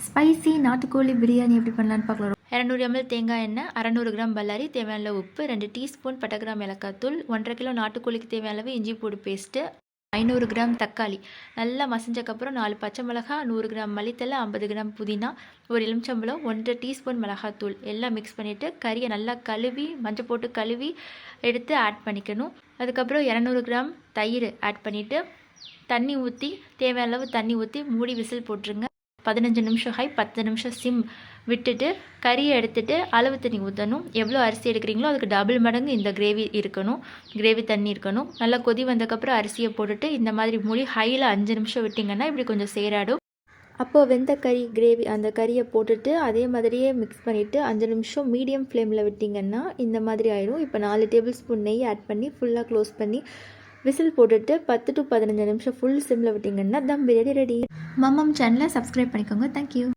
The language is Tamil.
ஸ்பைசி நாட்டுக்கோழி பிரியாணி எப்படி பண்ணலான்னு பார்க்கலாம். 200 ml தேங்காய் எண்ணெய், 600 கிராம் பல்லாரி, தேவையான உப்பு, 2 டீஸ்பூன் பட்டை கிராம் ஏலக்காய்த்தூள், 1.5 கிலோ நாட்டுக்கோழிக்கு தேவையான அளவு இஞ்சி பூடு பேஸ்ட்டு, 500 கிராம் தக்காளி நல்லா மசிஞ்சக்கப்புறம் 4 பச்சை மிளகாய், 100 கிராம் மல்லித்தலை, 50 கிராம் புதினா, ஒரு எலுமிச்சம்பழம், 1.5 டீஸ்பூன் மிளகாத்தூள் எல்லாம் மிக்ஸ் பண்ணிவிட்டு கறியை நல்லா கழுவி மஞ்சள் போட்டு கழுவி எடுத்து ஆட் பண்ணிக்கணும். அதுக்கப்புறம் 200 கிராம் தயிர் ஆட் பண்ணிவிட்டு தண்ணி ஊற்றி தேவையான அளவு தண்ணி ஊற்றி மூடி விசில் போட்டுருங்க. 15 நிமிஷம் ஹை, 10 நிமிஷம் சிம் விட்டுட்டு கறியை எடுத்துகிட்டு அளவு தண்ணி ஊற்றணும். எவ்வளோ அரிசி எடுக்கிறீங்களோ அதுக்கு டபுள் மடங்கு இந்த கிரேவி தண்ணி இருக்கணும். நல்லா கொதி வந்ததுக்கப்புறம் அரிசியை போட்டுட்டு இந்த மாதிரி மூடி ஹையில் 5 நிமிஷம் விட்டிங்கன்னா இப்படி கொஞ்சம் சேராடும். அப்போது வெந்த கிரேவி அந்த கறியை போட்டுட்டு அதே மாதிரியே மிக்ஸ் பண்ணிவிட்டு 5 நிமிஷம் மீடியம் ஃப்ளேமில் விட்டிங்கன்னா இந்த மாதிரி ஆயிடும். இப்போ 4 டேபிள் ஸ்பூன் நெய் ஆட் பண்ணி ஃபுல்லாக க்ளோஸ் பண்ணி விசில் போட்டுட்டு 10 to 15 நிமிஷம் ஃபுல் சிம்மில் விட்டிங்கன்னா தம் பிரியாணி ரெடி. மம்மம் சேனலை சப்ஸ்கிரைப் பண்ணிக்கோங்க. தேங்க்யூ.